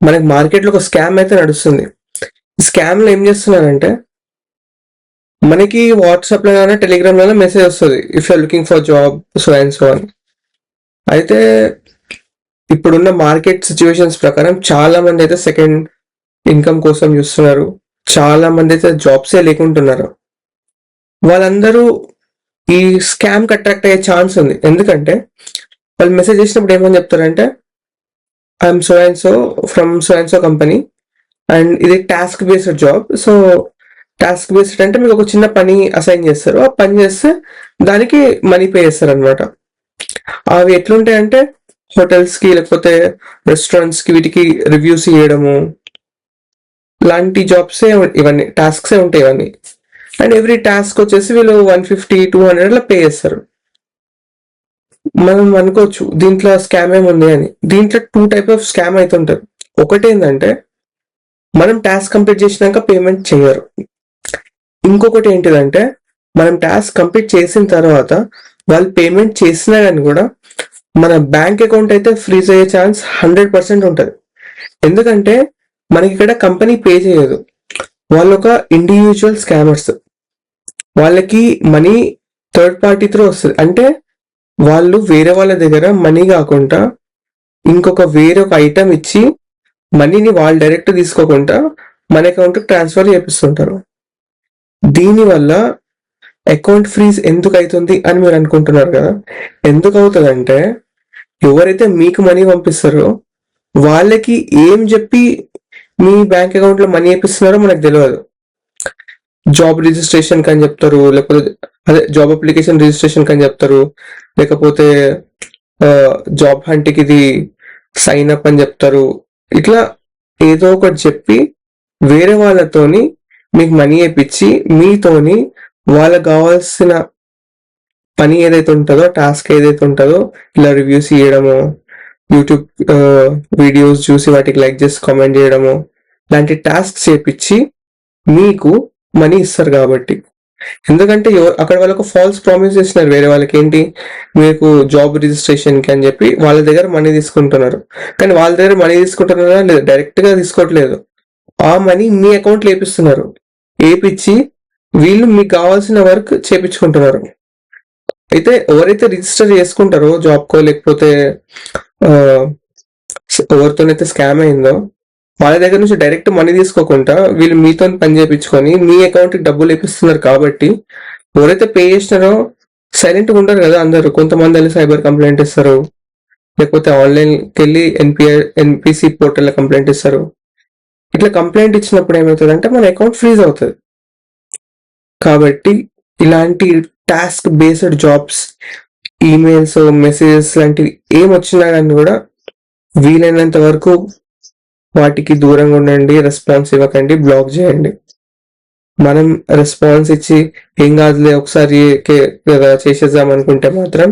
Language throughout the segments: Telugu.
మనకి మార్కెట్లో ఒక స్కామ్ అయితే నడుస్తుంది. ఈ స్కామ్లో ఏం చేస్తున్నారంటే మనకి వాట్సాప్లో కానీ టెలిగ్రామ్లో మెసేజ్ వస్తుంది, if you're looking for job so and so అని. అయితే ఇప్పుడున్న మార్కెట్ సిచ్యువేషన్స్ ప్రకారం చాలా మంది అయితే సెకండ్ ఇన్కమ్ కోసం చూస్తున్నారు, చాలా మంది అయితే జాబ్సే లేకుంటున్నారు. వాళ్ళందరూ ఈ స్కామ్ అట్రాక్ట్ అయ్యే ఛాన్స్ ఉంది. ఎందుకంటే వాళ్ళు మెసేజ్ చేసినప్పుడు ఏమని చెప్తారంటే, I'm so and so from so and so company and ఇది task based job. So task based అంటే మీకు ఒక చిన్న పని అసైన్ చేస్తారు, ఆ పని చేస్తే దానికి మనీ పే చేస్తారు అనమాట. అవి ఎట్లుంటాయంటే హోటల్స్కి లేకపోతే రెస్టారెంట్స్కి వీటికి రివ్యూస్ ఇవ్వడము లాంటి జాబ్సే ఇవన్నీ, టాస్క్సే ఉంటాయి ఇవన్నీ. అండ్ ఎవ్రీ టాస్క్ వచ్చేసి వీళ్ళు 150-200 అలా పే చేస్తారు. మనం అనుకోవచ్చు దీంట్లో స్కామ్ ఏముంది అని. దీంట్లో 2 టైప్ ఆఫ్ స్కామ్ అయితే ఉంటారు. ఒకటి ఏంటంటే మనం టాస్క్ కంప్లీట్ చేసినాక పేమెంట్ చేయరు. ఇంకొకటి ఏంటిదంటే మనం టాస్క్ కంప్లీట్ చేసిన తర్వాత వాళ్ళు పేమెంట్ చేసినా కానీ కూడా మన బ్యాంక్ అకౌంట్ అయితే ఫ్రీజ్ అయ్యే ఛాన్స్ 100% ఉంటుంది. ఎందుకంటే మనకి ఇక్కడ కంపెనీ పే చేయదు, వాళ్ళు ఒక ఇండివిజువల్ స్కామర్స్. వాళ్ళకి మనీ థర్డ్ పార్టీ త్రూ వస్తుంది. అంటే వాళ్ళు వేరే వాళ్ళ దగ్గర మనీ కాకుండా వేరొక ఐటమ్ ఇచ్చి మనీని వాళ్ళు డైరెక్ట్ తీసుకోకుండా మన అకౌంట్ ట్రాన్స్ఫర్ చేపిస్తుంటారు. దీనివల్ల అకౌంట్ ఫ్రీజ్ ఎందుకు అవుతుంది అని మీరు అనుకుంటున్నారు కదా. ఎందుకు అవుతుందంటే ఎవరైతే మీకు మనీ పంపిస్తారో వాళ్ళకి ఏం చెప్పి మీ బ్యాంక్ అకౌంట్లో మనీ వేపిస్తున్నారో మనకు తెలియదు. జాబ్ రిజిస్ట్రేషన్ కని చెప్తారు, లేకపోతే అదే జాబ్ అప్లికేషన్ రిజిస్ట్రేషన్ కని చెప్తారు, లేకపోతే జాబ్ హంట్కి ఇది సైన్ అప్ అని చెప్తారు. ఇట్లా ఏదో ఒకటి చెప్పి వేరే వాళ్ళతోని మీకు మనీ వేయించి మీతోని వాళ్ళకి కావాల్సిన పని ఏదైతే ఉంటుందో, టాస్క్ ఏదైతే ఉంటుందో, ఇలా రివ్యూస్ ఇవ్వడము, యూట్యూబ్ వీడియోస్ చూసి వాటికి లైక్ చేసి కామెంట్ చేయడము లాంటి టాస్క్ చేపించి మీకు మనీ ఇస్తారు. కాబట్టి ఎందుకంటే అక్కడ వాళ్ళకు ఫాల్స్ ప్రామిస్ చేస్తున్నారు వేరే వాళ్ళకి, ఏంటి మీకు జాబ్ రిజిస్ట్రేషన్కి అని చెప్పి వాళ్ళ దగ్గర మనీ తీసుకుంటున్నారు. కానీ వాళ్ళ దగ్గర మనీ తీసుకుంటున్నారా లేదు, డైరెక్ట్గా తీసుకోవట్లేదు, ఆ మనీ మీ అకౌంట్లో వేపిస్తున్నారు. వేపించి వీళ్ళు మీకు కావాల్సిన వర్క్ చేపించుకుంటున్నారు. అయితే ఎవరైతే రిజిస్టర్ చేసుకుంటారో జాబ్కో లేకపోతే ఎవరితోనైతే స్కామ్ అయిందో వాళ్ళ దగ్గర నుంచి డైరెక్ట్ మనీ తీసుకోకుండా వీళ్ళు మీతో పని చేయించుకొని మీ అకౌంట్కి డబ్బులు వేపిస్తున్నారు. కాబట్టి ఎవరైతే పే చేసినారో సైలెంట్గా ఉంటారు కదా అందరూ. కొంతమంది వెళ్ళి సైబర్ కంప్లైంట్ ఇస్తారు, లేకపోతే ఆన్లైన్కి వెళ్ళి ఎన్పిసి పోర్టల్లో కంప్లైంట్ ఇస్తారు. ఇట్లా కంప్లైంట్ ఇచ్చినప్పుడు ఏమవుతుందంటే మన అకౌంట్ ఫ్రీజ్ అవుతుంది. కాబట్టి ఇలాంటి task based jobs, emails, messages లాంటివి ఏమొచ్చినా కానీ కూడా వీలైనంత వరకు వాటికి దూరంగా ఉండండి, రెస్పాన్స్ ఇవ్వకండి, బ్లాక్ చేయండి. మనం రెస్పాన్స్ ఇచ్చి ఏం కాదులే ఒకసారి చేసేద్దాం అనుకుంటే మాత్రం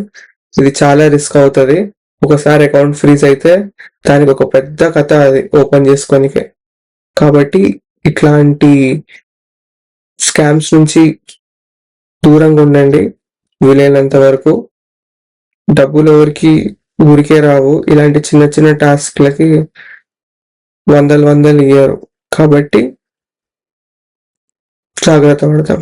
ఇది చాలా రిస్క్ అవుతుంది. ఒకసారి అకౌంట్ ఫ్రీజ్ అయితే దానికి ఒక పెద్ద కథ అది ఓపెన్ చేసుకోనికే. కాబట్టి ఇట్లాంటి స్కామ్స్ నుంచి దూరంగా ఉండండి వీలైనంత వరకు. డబ్బులు ఎవరికి ఊరికే రావు, ఇలాంటి చిన్న చిన్న టాస్క్లకి వందలు ఇయ్యరు. కాబట్టి జాగ్రత్త పడతాం.